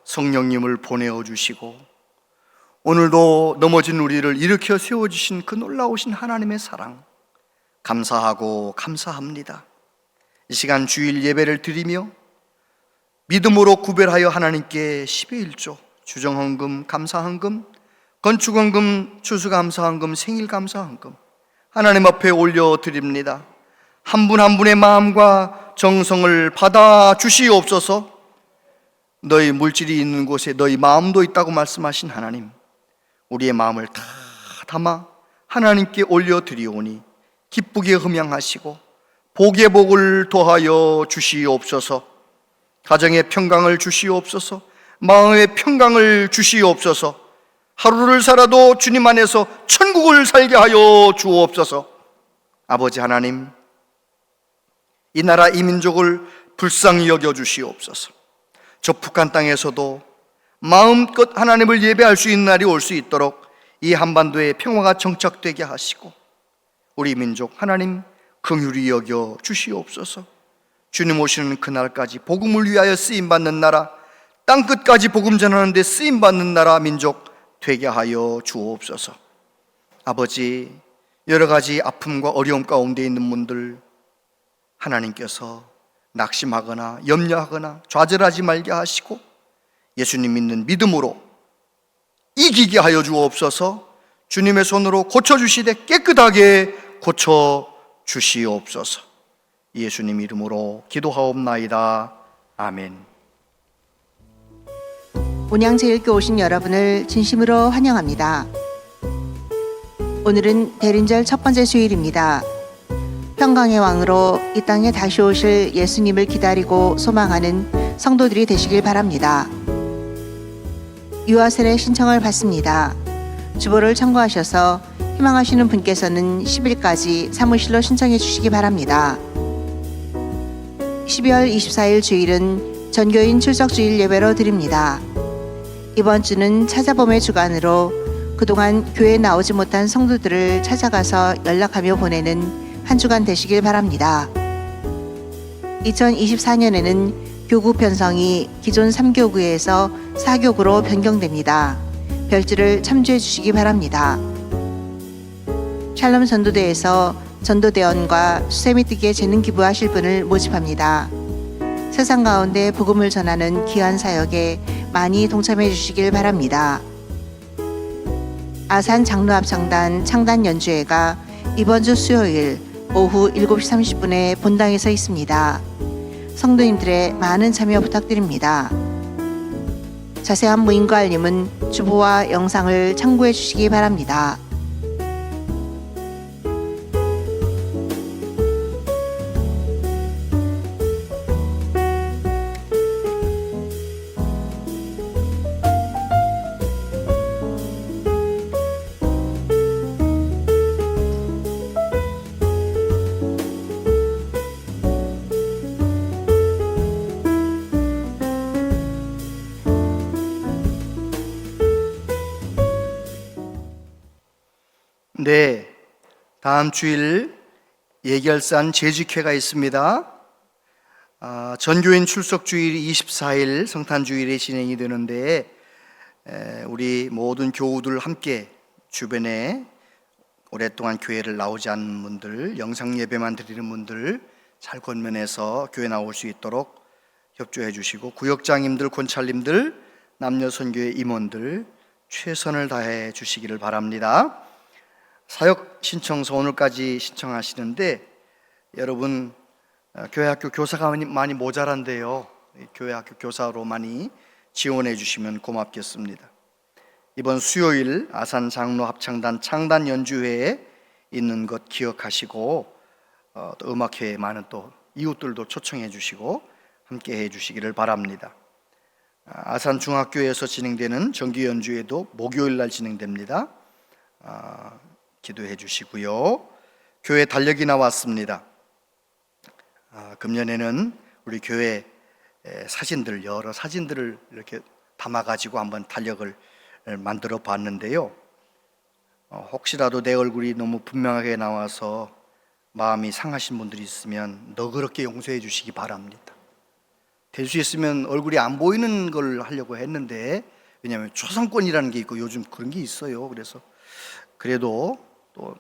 성령님을 보내어 주시고 오늘도 넘어진 우리를 일으켜 세워주신 그 놀라우신 하나님의 사랑, 감사하고 감사합니다. 이 시간 주일 예배를 드리며 믿음으로 구별하여 하나님께 10의 1조, 주정헌금, 감사헌금, 건축헌금, 추수감사헌금, 생일감사헌금 하나님 앞에 올려드립니다. 한 분 한 분의 마음과 정성을 받아 주시옵소서. 너희 물질이 있는 곳에 너희 마음도 있다고 말씀하신 하나님, 우리의 마음을 다 담아 하나님께 올려드리오니 기쁘게 흠양하시고 복의 복을 더하여 주시옵소서. 가정의 평강을 주시옵소서. 마음의 평강을 주시옵소서. 하루를 살아도 주님 안에서 천국을 살게 하여 주옵소서. 아버지 하나님, 이 나라 이 민족을 불쌍히 여겨 주시옵소서. 저 북한 땅에서도 마음껏 하나님을 예배할 수 있는 날이 올 수 있도록 이 한반도에 평화가 정착되게 하시고 우리 민족 하나님 긍휼히 여겨 주시옵소서. 주님 오시는 그날까지 복음을 위하여 쓰임받는 나라, 땅끝까지 복음 전하는 데 쓰임받는 나라 민족 되게 하여 주옵소서. 아버지, 여러 가지 아픔과 어려움 가운데 있는 분들 하나님께서 낙심하거나 염려하거나 좌절하지 말게 하시고 예수님 믿는 믿음으로 이기게 하여 주옵소서. 주님의 손으로 고쳐주시되 깨끗하게 고쳐주시옵소서. 예수님 이름으로 기도하옵나이다. 아멘. 온양제일교 오신 여러분을 진심으로 환영합니다. 오늘은 대림절 첫 번째 주일입니다. 평강의 왕으로 이 땅에 다시 오실 예수님을 기다리고 소망하는 성도들이 되시길 바랍니다. 유아셀의 신청을 받습니다. 주보를 참고하셔서 희망하시는 분께서는 10일까지 사무실로 신청해 주시기 바랍니다. 12월 24일 주일은 전교인 출석주일 예배로 드립니다. 이번 주는 찾아봄의 주간으로 그동안 교회에 나오지 못한 성도들을 찾아가서 연락하며 보내는 한 주간 되시길 바랍니다. 2024년에는 교구 편성이 기존 3교구에서 4교구로 변경됩니다. 별주를 참조해 주시기 바랍니다. 샬롬 전도대에서 전도대원과 수세미뜨기에 재능 기부하실 분을 모집합니다. 세상 가운데 복음을 전하는 귀한 사역에 많이 동참해 주시길 바랍니다. 아산 장로합창단 창단 연주회가 이번 주 수요일 오후 7시 30분에 본당에서 있습니다. 성도님들의 많은 참여 부탁드립니다. 자세한 모임과 알림은 주보와 영상을 참고해 주시기 바랍니다. 네, 다음 주일 예결산 재직회가 있습니다. 전교인 출석주일 24일 성탄주일에 진행이 되는데 우리 모든 교우들 함께 주변에 오랫동안 교회를 나오지 않는 분들, 영상 예배만 드리는 분들 잘 권면해서 교회 나올 수 있도록 협조해 주시고, 구역장님들, 권찰님들, 남녀 선교회 임원들 최선을 다해 주시기를 바랍니다. 사역 신청서 오늘까지 신청하시는데 여러분 교회 학교 교사가 많이 모자란데요. 교회 학교 교사로 많이 지원해 주시면 고맙겠습니다. 이번 수요일 아산 장로 합창단 창단 연주회에 있는 것 기억하시고 또 음악회에 많은 또 이웃들도 초청해 주시고 함께 해 주시기를 바랍니다. 아산 중학교에서 진행되는 정기 연주회도 목요일 날 진행됩니다. 기도해 주시고요. 교회 달력이 나왔습니다. 금년에는 우리 교회 사진들, 여러 사진들을 이렇게 담아가지고 한번 달력을 만들어 봤는데요. 혹시라도 내 얼굴이 너무 분명하게 나와서 마음이 상하신 분들이 있으면 너그럽게 용서해 주시기 바랍니다. 될 수 있으면 얼굴이 안 보이는 걸 하려고 했는데, 왜냐하면 초상권이라는 게 있고 요즘 그런 게 있어요. 그래서 그래도 또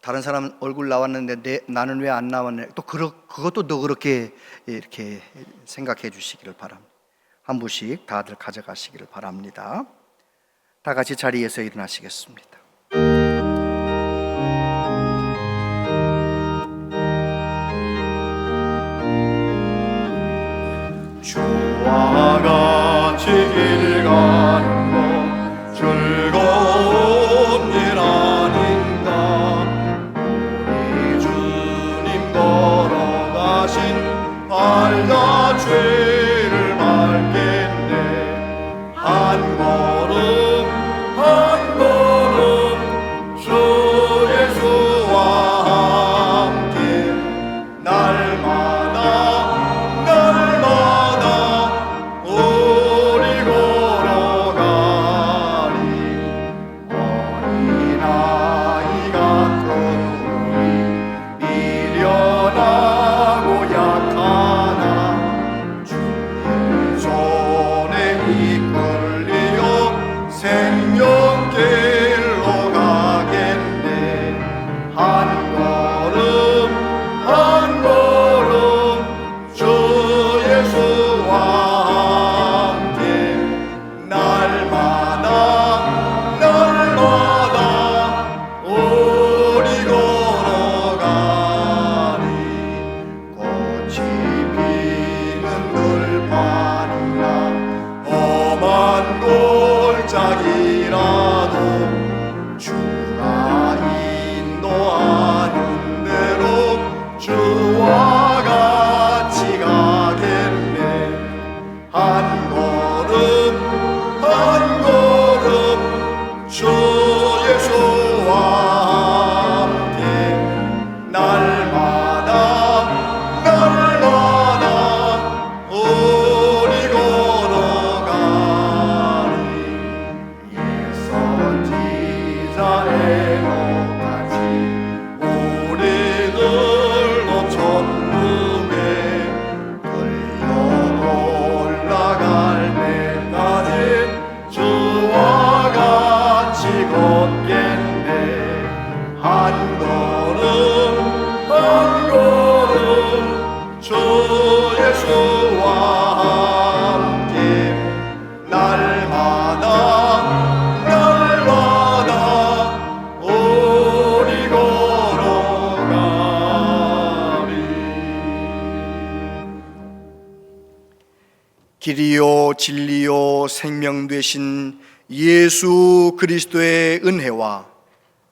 다른 사람 얼굴 나왔는데 나는 왜 안 나왔네, 또 그것도 너그럽게 이렇게 생각해 주시기를 바랍니다. 한 분씩 다들 가져가시기를 바랍니다. 다 같이 자리에서 일어나시겠습니다. 주와 같이 길 가는 것 즐거운 일 아닌가. 우리 주님 걸어가신 발자 죄를 밟겠네. 한 걸음 한 걸음 주 예수와 함께 날마다 우리 걸어가리. 어린아이 같은 우리 미련하고 약하나 주의 손에 이끌리어 생명길로 가겠네. 한 걸음 한 걸음 길이요 진리요 생명 되신 예수 그리스도의 은혜와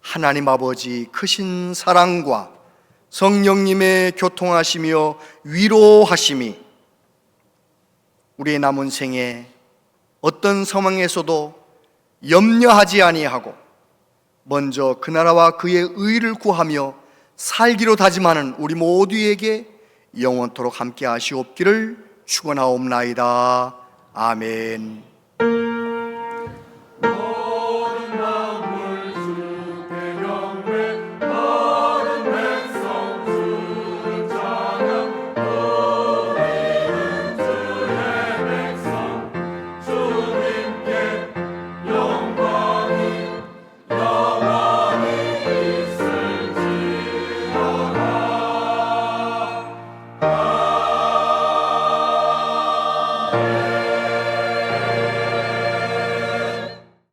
하나님 아버지 크신 사랑과 성령님의 교통하시며 위로하심이 우리의 남은 생에 어떤 상황에서도 염려하지 아니하고 먼저 그 나라와 그의 의를 구하며 살기로 다짐하는 우리 모두에게 영원토록 함께 하시옵기를 축원하옵나이다. 아멘.